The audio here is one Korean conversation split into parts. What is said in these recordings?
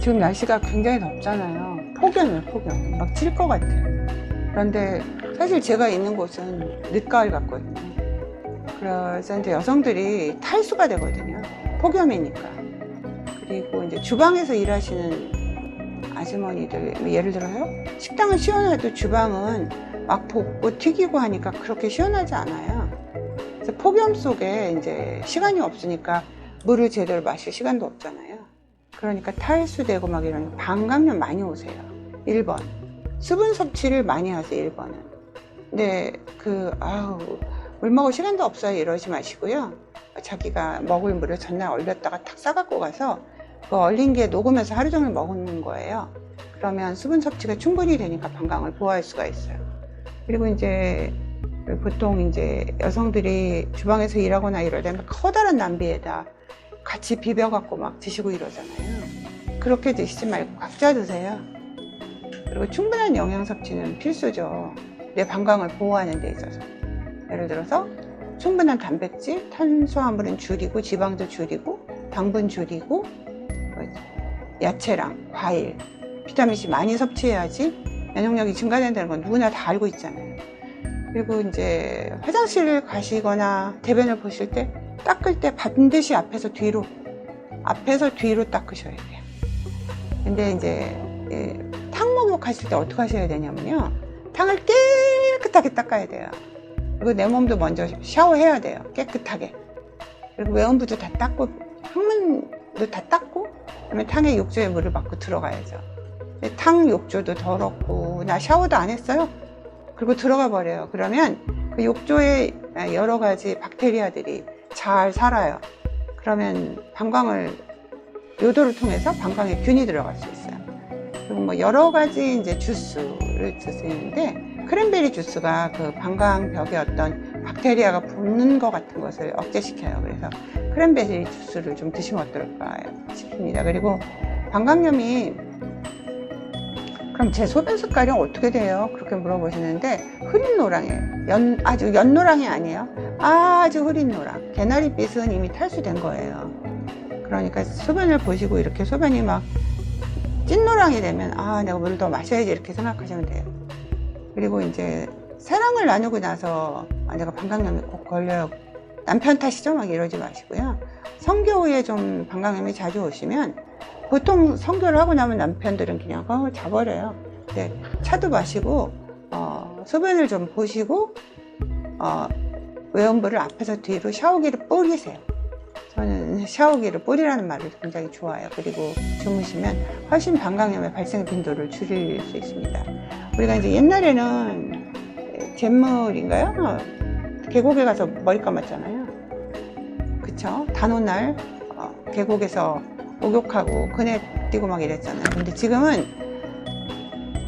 지금 날씨가 굉장히 덥잖아요. 폭염이에요, 폭염. 막 질 것 같아요. 그런데 사실 제가 있는 곳은 늦가을 같거든요. 그래서 이제 여성들이 탈수가 되거든요. 폭염이니까. 그리고 이제 주방에서 일하시는 아주머니들, 예를 들어요. 식당은 시원해도 주방은 막 볶고 튀기고 하니까 그렇게 시원하지 않아요. 그래서 폭염 속에 이제 시간이 없으니까 물을 제대로 마실 시간도 없잖아요. 그러니까 탈수되고 막 이러니까 방광염 많이 오세요. 1번. 수분 섭취를 많이 하세요, 1번은. 근데 물 먹을 시간도 없어요 이러지 마시고요. 자기가 먹을 물을 전날 얼렸다가 탁 싸갖고 가서 그 얼린 게 녹으면서 하루 종일 먹는 거예요. 그러면 수분 섭취가 충분히 되니까 방광을 보호할 수가 있어요. 그리고 이제 보통 이제 여성들이 주방에서 일하거나 이럴 때는 커다란 냄비에다 같이 비벼갖고 막 드시고 이러잖아요. 그렇게 드시지 말고 각자 드세요. 그리고 충분한 영양 섭취는 필수죠. 내 방광을 보호하는 데 있어서. 예를 들어서 충분한 단백질, 탄수화물은 줄이고 지방도 줄이고 당분 줄이고 야채랑 과일, 비타민C 많이 섭취해야지 면역력이 증가된다는 건 누구나 다 알고 있잖아요. 그리고 이제 화장실을 가시거나 대변을 보실 때 닦을 때 반드시 앞에서 뒤로 닦으셔야 돼요. 근데 이제 탕 목욕하실 때 어떻게 하셔야 되냐면요. 탕을 깨끗하게 닦아야 돼요. 그리고 내 몸도 먼저 샤워해야 돼요. 깨끗하게. 그리고 외원부도 다 닦고 항문도 다 닦고 그다음에 탕에 욕조에 물을 받고 들어가야죠. 탕 욕조도 더럽고 나 샤워도 안 했어요. 그리고 들어가 버려요. 그러면 그 욕조에 여러 가지 박테리아들이 잘 살아요. 그러면 방광을 요도를 통해서 방광에 균이 들어갈 수 있어요. 그리고 뭐 여러 가지 이제 주스를 드시는데 크랜베리 주스가 그 방광벽에 어떤 박테리아가 붙는 것 같은 것을 억제시켜요. 그래서 크랜베리 주스를 좀 드시면 어떨까 싶습니다. 그리고 방광염이 그럼 제 소변 색깔이 어떻게 돼요? 그렇게 물어보시는데 흐린 노랑이에요. 아주 연노랑이 아니에요. 아주 흐린 노랑. 개나리빛은 이미 탈수된 거예요. 그러니까 소변을 보시고 이렇게 소변이 막 찐노랑이 되면 내가 물을 더 마셔야지 이렇게 생각하시면 돼요. 그리고 이제 사랑을 나누고 나서 내가 방광염이 꼭 걸려요. 남편 탓이죠? 막 이러지 마시고요. 성교 후에 좀 방광염이 자주 오시면 보통 성교를 하고 나면 남편들은 그냥 자버려요. 근데 차도 마시고 소변을 좀 보시고 외원부를 앞에서 뒤로 샤워기를 뿌리세요. 저는 샤워기를 뿌리라는 말을 굉장히 좋아해요. 그리고 주무시면 훨씬 방광염의 발생 빈도를 줄일 수 있습니다. 우리가 이제 옛날에는 잿물인가요? 계곡에 가서 머리 감았잖아요. 그쵸? 단오날 계곡에서 목욕하고 그네 뛰고 막 이랬잖아요. 근데 지금은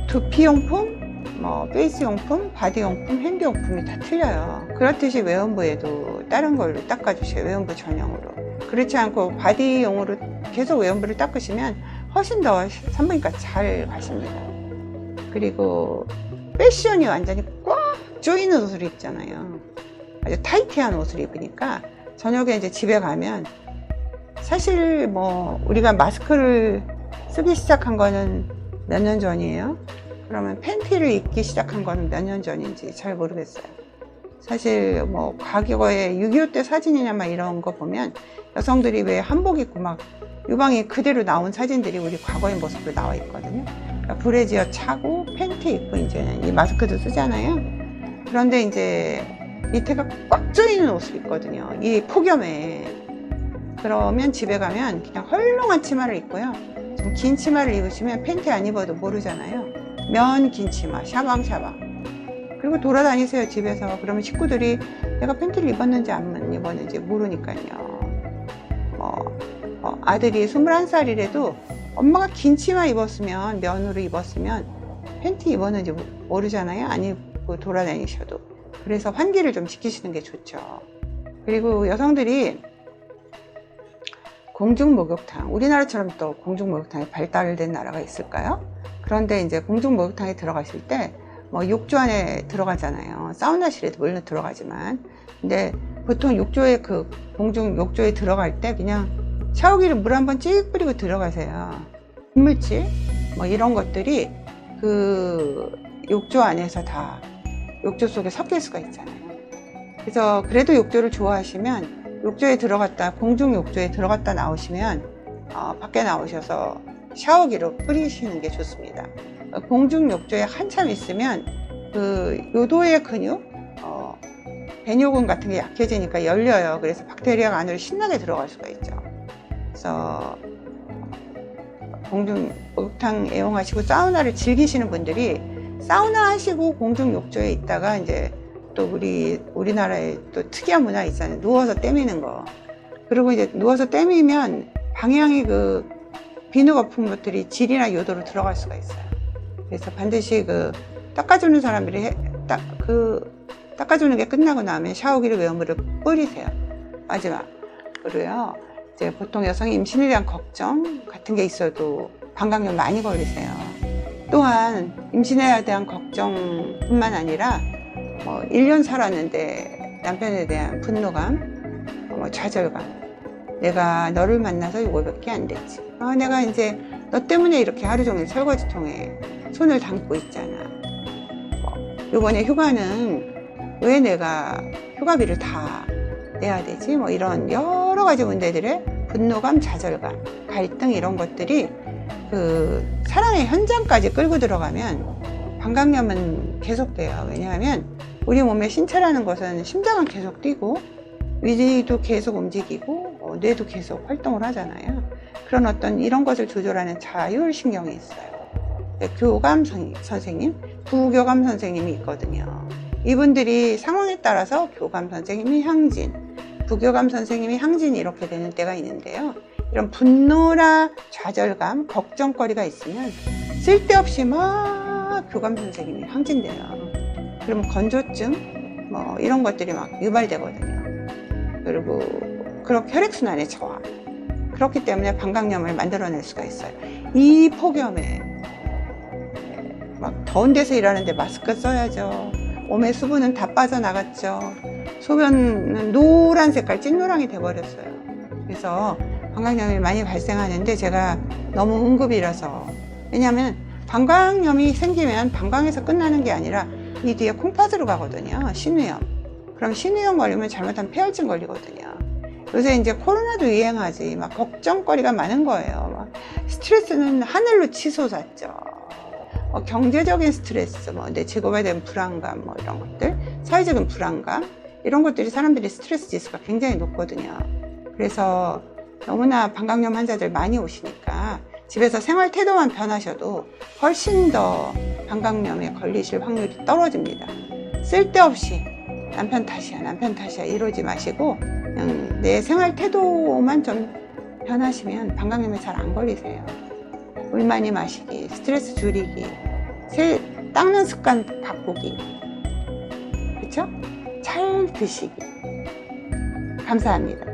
두피용품, 페이스용품, 바디용품, 핸드용품이 다 틀려요. 그렇듯이 외원부에도 다른 걸로 닦아주세요. 외원부 전용으로. 그렇지 않고 바디용으로 계속 외원부를 닦으시면 훨씬 더 산부인과 잘 가십니다. 그리고 패션이 완전히 꽉 조이는 옷을 입잖아요. 아주 타이트한 옷을 입으니까 저녁에 이제 집에 가면 사실 우리가 마스크를 쓰기 시작한 거는 몇 년 전이에요. 그러면 팬티를 입기 시작한 거는 몇 년 전인지 잘 모르겠어요. 사실 과거에 6.25 때 사진이나 막 이런 거 보면 여성들이 왜 한복 입고 막 유방이 그대로 나온 사진들이 우리 과거의 모습으로 나와 있거든요. 그러니까 브래지어 차고 팬티 입고 이제는 이 마스크도 쓰잖아요. 그런데 이제 밑에가 꽉 조이는 옷을 입거든요. 이 폭염에. 그러면 집에 가면 그냥 헐렁한 치마를 입고요. 좀 긴 치마를 입으시면 팬티 안 입어도 모르잖아요. 면 긴 치마, 샤방샤방. 그리고 돌아다니세요, 집에서. 그러면 식구들이 내가 팬티를 입었는지 안 입었는지 모르니까요. 아들이 21살이라도 엄마가 긴 치마 입었으면, 면으로 입었으면 팬티 입었는지 모르잖아요. 안 입고 돌아다니셔도. 그래서 환기를 좀 시키시는 게 좋죠. 그리고 여성들이 공중목욕탕, 우리나라처럼 또 공중목욕탕이 발달된 나라가 있을까요? 그런데 이제 공중목욕탕에 들어가실 때 욕조 안에 들어가잖아요. 사우나실에도 물론 들어가지만. 근데 보통 욕조에 공중 욕조에 들어갈 때 그냥 샤워기를 물 한번 찍 뿌리고 들어가세요. 분물질 뭐 이런 것들이 그 욕조 안에서 다 욕조 속에 섞일 수가 있잖아요. 그래서 그래도 욕조를 좋아하시면 욕조에 들어갔다, 공중 욕조에 들어갔다 나오시면 밖에 나오셔서 샤워기로 뿌리시는 게 좋습니다. 공중 욕조에 한참 있으면 그 요도의 근육, 배뇨근 같은 게 약해지니까 열려요. 그래서 박테리아가 안으로 신나게 들어갈 수가 있죠. 그래서 공중 목욕탕 애용하시고 사우나를 즐기시는 분들이 사우나 하시고 공중 욕조에 있다가 이제 또 우리나라에 또 특이한 문화 있잖아요. 누워서 떼미는 거. 그리고 이제 누워서 떼미면 방향이 그 비누 거품 것들이 질이나 요도로 들어갈 수가 있어요. 그래서 반드시 그 닦아주는 사람들이 닦아주는 게 끝나고 나면 샤워기를 외부로 뿌리세요. 마지막으로요. 이제 보통 여성이 임신에 대한 걱정 같은 게 있어도 방광염 많이 걸리세요. 또한 임신에 대한 걱정뿐만 아니라 1년 살았는데 남편에 대한 분노감, 좌절감. 내가 너를 만나서 이거밖에 안 됐지. 내가 이제 너 때문에 이렇게 하루 종일 설거지통에 손을 담고 있잖아. 이번에 휴가는 왜 내가 휴가비를 다 내야 되지? 이런 여러 가지 문제들의 분노감, 좌절감, 갈등 이런 것들이 그 사랑의 현장까지 끌고 들어가면 방광염은 계속돼요. 왜냐하면 우리 몸의 신체라는 것은 심장은 계속 뛰고 위도 계속 움직이고 뇌도 계속 활동을 하잖아요. 그런 어떤 이런 것을 조절하는 자율신경이 있어요. 교감 선생님, 부교감 선생님이 있거든요. 이분들이 상황에 따라서 교감 선생님이 항진, 부교감 선생님이 항진이 이렇게 되는 때가 있는데요. 이런 분노나 좌절감, 걱정거리가 있으면 쓸데없이 막 교감 선생님이 항진돼요. 그러면 건조증, 이런 것들이 막 유발되거든요. 그리고 그렇게 혈액순환의 저하. 그렇기 때문에 방광염을 만들어낼 수가 있어요. 이 폭염에 막 더운 데서 일하는데 마스크 써야죠. 몸의 수분은 다 빠져나갔죠. 소변은 노란 색깔 찐노랑이 돼버렸어요. 그래서 방광염이 많이 발생하는데 제가 너무 응급이라서. 왜냐하면 방광염이 생기면 방광에서 끝나는 게 아니라 이 뒤에 콩팥으로 가거든요. 신우염. 그럼 신우염 걸리면 잘못하면 폐혈증 걸리거든요. 요새 이제 코로나도 유행하지. 막 걱정거리가 많은 거예요. 막 스트레스는 하늘로 치솟았죠. 경제적인 스트레스, 내 직업에 대한 불안감, 이런 것들, 사회적인 불안감, 이런 것들이 사람들이 스트레스 지수가 굉장히 높거든요. 그래서 너무나 방광염 환자들 많이 오시니까 집에서 생활 태도만 변하셔도 훨씬 더 방광염에 걸리실 확률이 떨어집니다. 쓸데없이 남편 탓이야 이러지 마시고 그냥 내 생활 태도만 좀 변하시면 방광염에 잘 안 걸리세요. 물 많이 마시기, 스트레스 줄이기, 닦는 습관 바꾸기, 그쵸? 잘 드시기. 감사합니다.